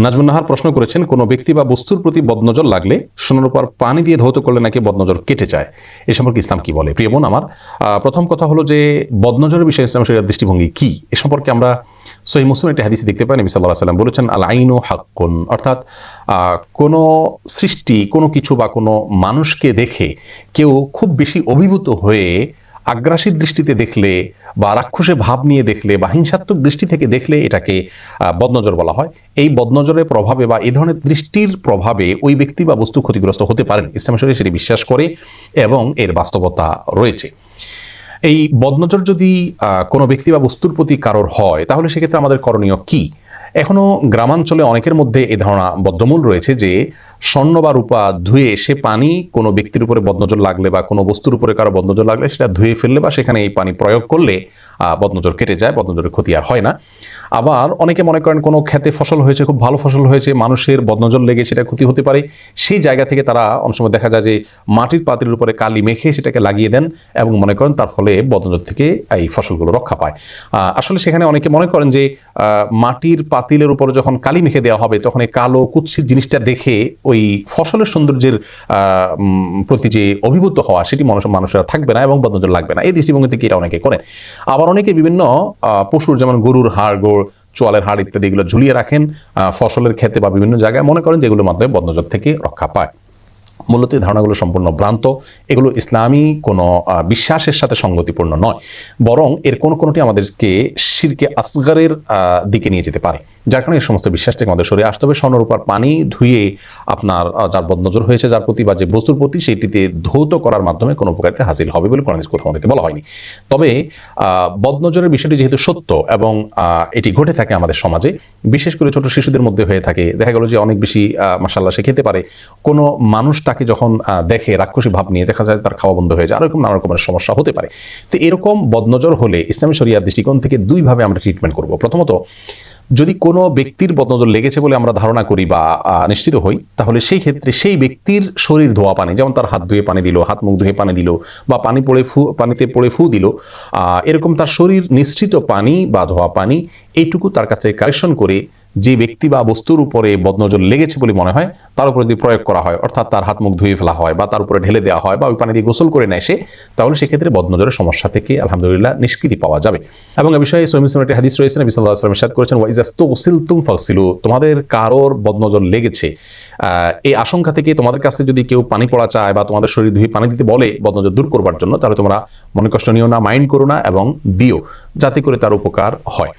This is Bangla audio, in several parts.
নাজমুন নাহার প্রশ্ন করেছেন, কোনো ব্যক্তি বা বস্তুর প্রতি বদনজর লাগলে সোনার উপর পানি দিয়ে ধৌত করলে নাকি বদনজর কেটে যায়। এ সম্পর্কে ইসলাম কি বলে? প্রিয় বোন আমার, প্রথম কথা হলো যে বদনজরের বিষয়ে ইসলাম শরীয়তের দৃষ্টিভঙ্গি কি, এ সম্পর্কে আমরা সহিহ মুসলিমের একটি হাদিসে দেখতে পাই। নবী সাল্লাল্লাহু আলাইহি ওয়াসাল্লাম বলেছেন, আল আইনু হাক্কুন, অর্থাৎ কোনো সৃষ্টি, কোনো কিছু বা কোনো মানুষকে দেখে কেউ খুব বেশি অভিভূত হয়ে আগ্রাসী দৃষ্টিতে দেখলে বা রাক্ষসে ভাব নিয়ে দেখলে বা হিংসাত্মক দৃষ্টি থেকে দেখলে এটাকে বদনজর বলা হয়। এই বদনজরের প্রভাবে বা এই ধরনের দৃষ্টির প্রভাবে ওই ব্যক্তি বা বস্তু ক্ষতিগ্রস্ত হতে পারেন। ইসলাম শরীয়ত সেটি বিশ্বাস করে এবং এর বাস্তবতা রয়েছে। এই বদনজর যদি কোনো ব্যক্তি বা বস্তুর প্রতি কারোর হয়, তাহলে সেক্ষেত্রে আমাদের করণীয় কি? এখনও গ্রামাঞ্চলে অনেকের মধ্যে এই ধারণা বদ্ধমূল রয়েছে যে স্বর্ণ বা রূপা ধুয়ে সে পানি কোনো ব্যক্তির উপরে বদনজর লাগলে বা কোনো বস্তুর উপরে কারো বদনজর লাগলে সেটা ধুয়ে ফেললে বা সেখানে এই পানি প্রয়োগ করলে বদনজর কেটে যায়, বদনজরের ক্ষতি আর হয় না। আবার অনেকে মনে করেন কোনো ক্ষেতে ফসল হয়েছে, খুব ভালো ফসল হয়েছে, মানুষের বদনজর লেগে সেটা ক্ষতি হতে পারে, সেই জায়গা থেকে তারা অনেক সময় দেখা যায় যে মাটির পাতিলের উপরে কালি মেখে সেটাকে লাগিয়ে দেন এবং মনে করেন তার ফলে বদনজর থেকে এই ফসলগুলো রক্ষা পায়। আসলে সেখানে অনেকে মনে করেন যে মাটির পাতিলের উপরে যখন কালি মেখে দেওয়া হবে তখন এই কালো কুৎসিত জিনিসটা দেখে ওই ফসলের সৌন্দর্যের প্রতি যে অভিভূত হওয়া সেটি মানুষেরা থাকবে না এবং বদনজর লাগবে না। এই দৃষ্টিভঙ্গি থেকে এটা অনেকে করেন। আবার অনেকে বিভিন্ন পশুর, যেমন গরুর হাড়, গোড়, চোয়ালের হাড় ইত্যাদি এগুলো ঝুলিয়ে রাখেন ফসলের ক্ষেতে বা বিভিন্ন জায়গায়, মনে করেন যেগুলোর মাধ্যমে বদনজর থেকে রক্ষা পায়। মূলত এই ধারণাগুলো সম্পূর্ণ ভ্রান্ত। এগুলো ইসলামী কোনো বিশ্বাসের সাথে সঙ্গতিপূর্ণ নয়, বরং এর কোনোটি আমাদেরকে শিরকে আসগরের দিকে নিয়ে যেতে পারে। যার কারণে এই সমস্ত বিশ্বাস থেকে আমাদের সরে আসতে হবে। স্বর্ণের উপর পানি ধুয়ে আপনার যার বদনজর হয়েছে যার প্রতি বা যে বস্তুর প্রতি, সেটিতে ধৌত করার মাধ্যমে কোনো উপকারিতা হাসিল হবে বলে কোরআন কোথাও আমাদেরকে বলা হয়নি। তবে বদনজরের বিষয়টি যেহেতু সত্য এবং এটি ঘটে থাকে আমাদের সমাজে, বিশেষ করে ছোট শিশুদের মধ্যে হয়ে থাকে, দেখা গেল যে অনেক বেশি মাশাআল্লাহ সে খেতে পারে, কোনো মানুষ তাকে যখন দেখে রাক্ষসী ভাব নিয়ে, দেখা যায় তার খাওয়া বন্ধ হয়ে যায়, আর এরকম নানা রকমের সমস্যা হতে পারে। তো এরকম বদনজর হলে ইসলামী শরিয়ার দৃষ্টিকোণ থেকে দুইভাবে আমরা ট্রিটমেন্ট করব। প্রথমত, যদি কোনো ব্যক্তির বদনজর লেগেছে বলে আমরা ধারণা করি বা নিশ্চিত হই, তাহলে সেই ক্ষেত্রে সেই ব্যক্তির শরীর ধোয়া পানি, যেমন তার হাত ধুয়ে পানি দিল, হাত মুখ ধুয়ে পানি দিল, বা পানিতে পড়ে ফু দিল, এরকম তার শরীর নিঃসৃত পানি বা ধোয়া পানি, এইটুকু তার কাছে কালেকশন করে যে ব্যক্তি বা বস্তুর উপরে বদনজর লেগেছে বলে মনে হয় তার উপরে যদি প্রয়োগ করা হয়, অর্থাৎ তার হাত মুখ ধুয়ে ফেলা হয় বা তার উপরে ঢেলে দেওয়া হয় বা ওই পানি দিয়ে গোসল করে নেয় সে, তাহলে সেক্ষেত্রে বদনজরের সমস্যা থেকে আলহামদুলিল্লাহ নিষ্কৃতি পাওয়া যাবে। এবং এ বিষয়ে সহিহ মুসলিমের একটি হাদিস রয়েছে, নবী সাল্লাল্লাহু আলাইহি ওয়াসাল্লাম ইরশাদ করেছেন, ওয়া ইযা ইসতুগসিলতুম ফাগসিলু, তোমাদের কারোর বদনজর লেগেছে এই আশঙ্কা থেকে তোমাদের কাছে যদি কেউ পানি পড়া চায় বা তোমাদের শরীর ধুয়ে পানি দিতে বলে বদনজর দূর করবার জন্য, তাহলে তোমরা মনে কষ্ট নিও না, মাইন্ড করো না এবং দিও, যাতে করে তার উপকার হয়।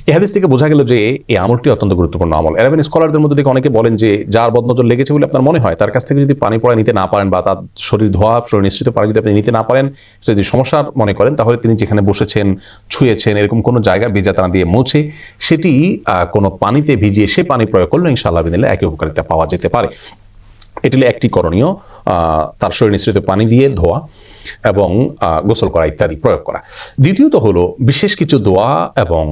এই হাদিস থেকে বোঝা গেল যে এই আমলটি অত্যন্ত গুরুত্বপূর্ণ আমল। আরবিয়ান স্কলারদের মধ্যে থেকে অনেকে বলেন যে যার বদনজর লেগেছে বলে আপনার মনে হয়, তার কাছ থেকে যদি পানি পড়া নিতে না পারেন বা তার শরীর ধোয়া, শরীর নিঃসৃত পানি যদি আপনি নিতে না পারেন, যদি সমস্যার মনে করেন, তাহলে তিনি যেখানে বসেছেন, ছুঁয়েছেন, এরকম কোনো জায়গা ভেজাতানা দিয়ে মুছে সেটি কোনো পানিতে ভিজিয়ে সে পানি প্রয়োগ করলে ইনশাআল্লাহ বিদিনিল্লাহ একই উপকারিতা পাওয়া যেতে পারে। এটি একটি করণীয়, তার শরীর নিঃসৃত পানি দিয়ে ধোয়া এবং গোসল করা ইত্যাদি প্রয়োগ করা। দ্বিতীয়ত হলো বিশেষ কিছু দোয়া এবং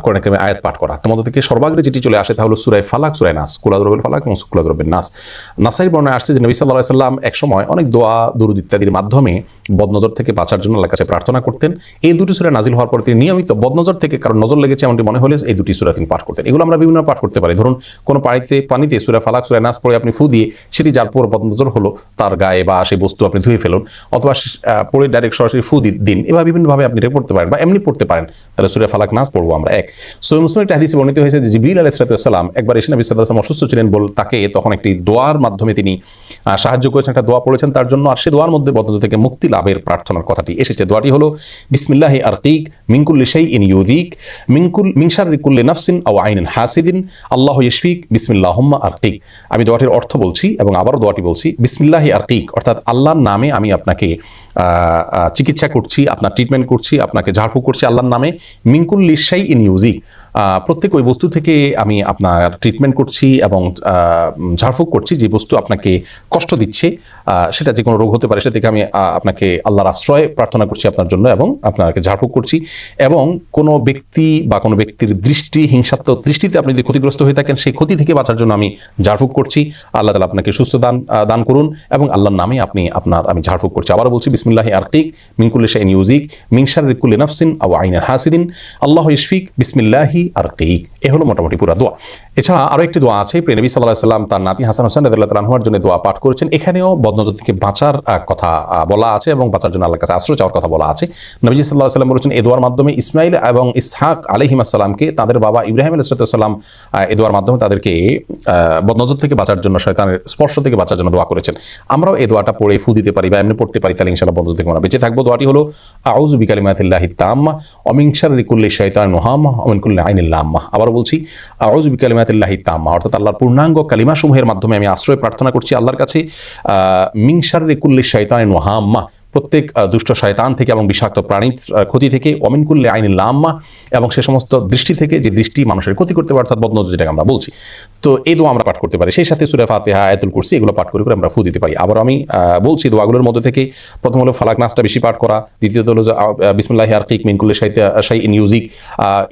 কোরআন কারিমে আয়াত পাঠ করা। তোমাদের থেকে সর্বাগ্রে যেটি চলে আসে তা হলো সূরা ফালাক, সূরা নাস, কুল আযু বিরাব্বিল ফালাক এবং কুল আযু বিরাব্বিন নাস। নাসাইর বর্ণনায় আসছে যে নবী সাল্লাল্লাহু আলাইহি ওয়াসাল্লাম এক সময় অনেক দোয়া, দুরূদ ইত্যাদির মাধ্যমে বদনজর থেকে বাঁচার জন্য আল্লাহর কাছে প্রার্থনা করতেন। এই দুটি সূরা নাজিল হওয়ার পর তিনি নিয়মিত বদনজর থেকে কারণ নজর লেগেছে এমনটি মনে হলে এই দুটি সূরা তিনি পাঠ করতেন। এগুলো আমরা বিভিন্ন পাঠ করতে পারি। ধরুন কোনো পানিতে সূরা ফালাক, সূরা নাস পড়ে আপনি ফু দিয়ে সেটি যার পর বদনজর হলো তার গায়ে বা সেই বস্তু আপনি ধুয়ে ফেলুন, অথবা পড়ে ডাইরেক্ট সরাসরি ফু দিন, এভাবে বিভিন্নভাবে আপনি এটা পড়তে পারেন বা এমনি পড়তে পারেন। তাহলে সূরা ফালাক, নাস পড়বো আমরা। সহিহ মুসলিম একটা হাদিসে বর্ণিত হয়েছে যে জিবরিল আলাইহিস সালাম একবার এসে নবী সাল্লাল্লাহু আলাইহি ওয়াসাল্লাম অসুস্থ ছিলেন, তাকে তখন একটি দোয়ার মাধ্যমে তিনি সাহায্য করেছেন, একটা দোয়া পড়েছেন তার জন্য, আর সে দোয়ার মধ্যে বদনজর থেকে মুক্তি লাভের প্রার্থনার কথাটি এসেছে। দোয়াটি হলো বিসমিল্লাহি আরকিক মিন কুল্লি শাইইন ইউযিক মিন শাররি কুল্লি নাফসিন আও আইনিন হাসিদিন আল্লাহু ইয়াশফিক বিসমিল্লাহুম্মা আরকিক। আমি দোয়াটির অর্থ বলছি এবং আবারও দোয়াটি বলছি, বিসমিল্লাহি আরকিক, অর্থাৎ আল্লাহর নামে আমি আপনাকে চিকিৎসা করছি, আপনার ট্রিটমেন্ট করছি, আপনাকে ঝাড়ফুঁক করছি আল্লাহর নামে। মিন কুল্লি শাইইন ইউযিক, প্রত্যেক ওই বস্তু থেকে আমি আপনার ট্রিটমেন্ট করছি এবং ঝাড়ফুঁক করছি যে বস্তু আপনাকে কষ্ট দিচ্ছে, সেটা যে কোনো রোগ হতে পারে, সেটা থেকে আমি আপনাকে আল্লাহর আশ্রয় প্রার্থনা করছি আপনার জন্য এবং আপনাকে ঝাড়ফুঁক করছি। এবং কোনো ব্যক্তি বা কোনো ব্যক্তির দৃষ্টি, হিংসাত্মক দৃষ্টিতে আপনি যদি ক্ষতিগ্রস্ত হয়ে থাকেন, সেই ক্ষতি থেকে বাঁচার জন্য আমি ঝাড়ফুঁক করছি, আল্লাহ তাআলা আপনাকে সুস্থ দান করুন এবং আল্লাহর নামে আমি ঝাড়ফুঁক করছি। আবারও বলছি বিসমিল্লাহি আরকিক মিন কুল্লি শাইইন ইউযিক মিন শাররি কুল্লি নাফসিন আও আইনিন হাসিদিন আল্লাহু ইয়াশফিক বিসমিল্লাহি আরকিক। এ হলো মোটামুটি পুরা দোয়া। এছাড়া আরো একটি দোয়া আছে, প্রিয় নবী সাল্লাল্লাহু আলাইহি ওয়াসাল্লাম তার নাতি হাসান হোসেন রাদিয়াল্লাহু আনহুর জন্য দোয়া পাঠ করেছেন। এখানেও বদনজর থেকে বাঁচার কথা বলা আছে এবং বাঁচার জন্য আল্লাহর কাছে আশ্রয় চাওয়ার কথা বলা আছে। নবীজি সাল্লাল্লাহু আলাইহি ওয়াসাল্লাম বলেছেন এই দোয়ার মাধ্যমে ইসমাইল এবং ইসহাক আলাইহিস সালামকে তাদের বাবা ইব্রাহিম আলাইহিস সালাম এই দোয়ার মাধ্যমে তাদেরকে বদনজর থেকে বাঁচার জন্য, শয়তানের স্পর্শ থেকে বাঁচার জন্য দোয়া করেছেন। আমরাও এই দোয়াটা পড়ে ফু দিতে পারি বা এমনি পড়তে পারি, তাহলে ইনশাআল্লাহ বদনজর থেকে আমরা বেঁচে থাকবো। দোয়াটি হলো আউযু বিকালিমাতিল্লাহি তাম্মা ওয়া মিন শাররি কুল্লি শাইতানিন ওয়াহাম্মা ওয়া মিন কুল্লি আইনিন লাম্মা। আবার বলছি, আউযু বিকালিমাতিল্লাহি তাম্মা, অর্থাৎ আল্লাহর পূর্ণাঙ্গ কালিমাসমূহের মাধ্যমে আমি আশ্রয় প্রার্থনা করছি আল্লাহর কাছে মিন শাররি কুল্লি শাইতানিন ওয়াহাম্মা, প্রত্যেক দুষ্ট শয়তান থেকে এবং বিষাক্ত প্রাণীর ক্ষতি থেকে, ওমিন কুল্লি আইনিন লাম্মা, এবং সে সমস্ত দৃষ্টি থেকে যে দৃষ্টি মানুষের ক্ষতি করতে পারে, অর্থাৎ বদনজর যেটাকে আমরা বলছি। তো এই দোয়া আমরা পাঠ করতে পারি, সেই সাথে সূরা ফাতিহা, আয়াতুল কুরসি এগুলো পাঠ করে আমরা ফু দিতে পারি। আবার আমি বলছি দোয়াগুলোর মধ্যে থেকে প্রথম হলো ফালাক নাসটা বেশি পাঠ করা, দ্বিতীয়ত হলো বিসমিল্লাহি আরকিক মিন কুল্লি শাইইন ইউযিক,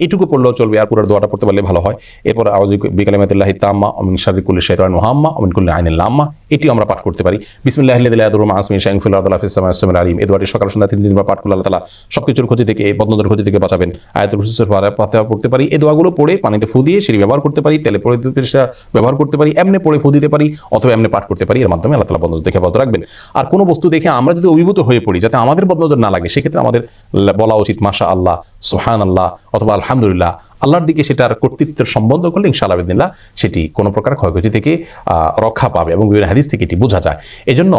এটুকু পড়লেও চলবে, আর পুরো দোয়াটা পড়তে পারলে ভালো হয়। এরপর আউযু বিকালিমাতিল্লাহি তাম্মা ওয়া মিন শাররি কুল্লি শাইতানিন ওয়াহাম্মা ওয়া মিন কুল্লি আইনিন লাম্মা, এটিও আমরা পাঠ করতে পারি। বিসমিল্লাহিল্লাযী লা ইয়াদুররু মা'a ইসমিহি শাইউন ফিল আরদি ওয়া লা ফিস সামা'i ওয়াস সামিউল আলিম, এই দোয়াটি সকাল সন্ধ্যা 3 দিন পাঠ করলে আল্লাহ তাআলা সবকিছুর ক্ষতি থেকে, বদনজর ক্ষতি থেকে বাঁচাবেন। আয়াতুল কুরসি ফাতিহা পড়তে পারি, এই দোয়াগুলো পড়ে পানিতে ফু দিয়ে সেটি ব্যবহার করতে পারি, তেলে পড়ে ব্যবহার করতে পারি, এমনি পড়ে ফু দিতে পারি, অথবা এমনি পাঠ করতে পারি। এর মাধ্যমে আল্লাহ তাআলা বদনজর থেকে হেফাজত রাখবেন। আর কোনো বস্তু দেখে আমরা যদি অভিভূত হয়ে পড়ি যাতে আমাদের বদনজর না লাগে, সেক্ষেত্রে আমাদের বলা উচিত মাশাআল্লাহ, সুবহানাল্লাহ অথবা আলহামদুলিল্লাহ। আল্লাহর দিকে সেটার কর্তৃত্বের সম্বন্ধ করলে ইনশাআল্লাহ বিদিনিল্লাহ সেটি কোনো প্রকার ক্ষয়ক্ষতি থেকে রক্ষা পাবে, এবং বিভিন্ন হাদিস থেকে এটি বোঝা যায়। এজন্য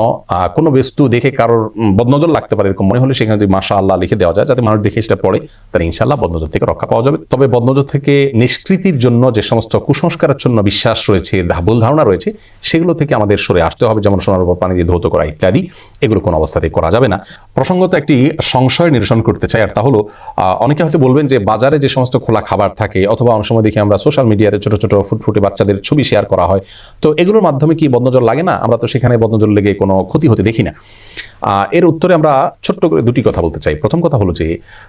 কোনো বস্তু দেখে কারোর বদনজর লাগতে পারে এরকম মনে হলে সেখানে যদি মাশাআল্লাহ লিখে দেওয়া যায়, যাতে মানুষ দেখে সেটা পড়ে, তাহলে ইনশাআল্লাহ বদনজর থেকে রক্ষা পাওয়া যাবে। তবে বদনজর থেকে নিষ্কৃতির জন্য যে সমস্ত কুসংস্কারাচ্ছন্ন বিশ্বাস রয়েছে, ভুল ধারণা রয়েছে, সেগুলো থেকে আমাদের সরে আসতে হবে, যেমন সোনার উপর পানি দিয়ে ধৌত করা ইত্যাদি, এগুলো কোনো অবস্থাতেই করা যাবে না। প্রসঙ্গত একটি সংশয় নিরসন করতে চাই, আর তা হলো অনেকে হয়তো বলবেন যে বাজারে যে সমস্ত খোলা খাবার থাকে, অথবা অনেক সময় দেখি আমরা সোশ্যাল মিডিয়াতে ছোট ছোট ফুটফুটে বাচ্চাদের ছবি শেয়ার করা হয়, তো এগুলোর মাধ্যমে কি বদনজর লাগে না? আমরা তো সেখানে বদনজর লেগে কোনো ক্ষতি হতে দেখি না। এর উত্তরে আমরা ছোট্ট করে দুটি কথা বলতে চাই। প্রথম কথা হলো যে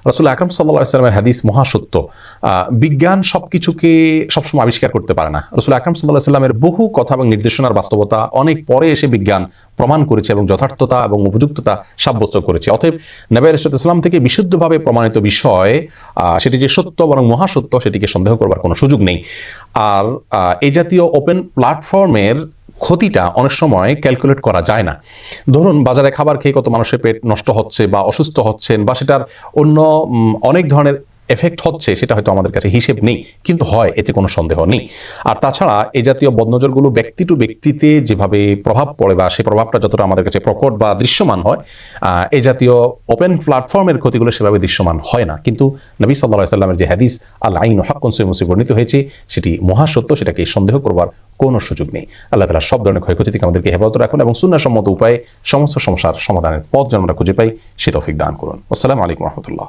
রাসূল আকরাম সাল্লাল্লাহু আলাইহি ওয়াসাল্লামের হাদিস মহাসত্য। বিজ্ঞান সবকিছুকে সবসময় আবিষ্কার করতে পারে না। রাসূল আকরাম সাল্লাল্লাহু আলাইহি ওয়াসাল্লামের বহু কথা এবং নির্দেশনার বাস্তবতা অনেক পরে এসে বিজ্ঞান প্রমাণ করেছে এবং যথার্থতা এবং উপযুক্ততা সাব্যস্ত করেছে। অতএব নবী আলাইহিস সালাম থেকে বিশুদ্ধভাবে প্রমাণিত বিষয়, সেটি যে সত্য বরং মহাসত্য, সেটিকে সন্দেহ করবার কোনো সুযোগ নেই। আর এই জাতীয় ওপেন প্ল্যাটফর্মের ক্ষতিটা অনেক সময় ক্যালকুলেট করা যায় না। ধরুন বাজারে খাবার খেয়ে কত মানুষের পেট নষ্ট হচ্ছে বা অসুস্থ হচ্ছেন, বা সেটার অন্য অনেক ধরনের এফেক্ট হচ্ছে, সেটা হয়তো আমাদের কাছে হিসেব নেই, কিন্তু হয়, এতে কোনো সন্দেহ নেই। আর তাছাড়া এই জাতীয় বদনজরগুলো ব্যক্তি টু ব্যক্তিতে যেভাবে প্রভাব পড়ে, বা সেই প্রভাবটা যতটা আমাদের কাছে প্রকট বা দৃশ্যমান হয়, এই জাতীয় ওপেন প্ল্যাটফর্মের ক্ষতিগুলো সেভাবে দৃশ্যমান হয় না। কিন্তু নবী সাল্লাল্লাহু আলাইহি ওয়াসাল্লামের যে হাদিস আল আইনু হাক্কুন সহিহ মুসলিমে বর্ণিত হয়েছে, সেটি মহাসত্য, সেটাকে সন্দেহ করবার কোনো সুযোগ নেই। আল্লাহ তাআলা সব ধরনের ক্ষয়ক্ষতি থেকে আমাদেরকে হেফাজত রাখুন, এবং সুন্নাহসম্মত উপায়ে সমস্ত সমস্যার সমাধানের পথ যেন আমরা খুঁজে পাই, সে তৌফিক দান করুন। আসসালামু আলাইকুম ওয়া রাহমাতুল্লাহ।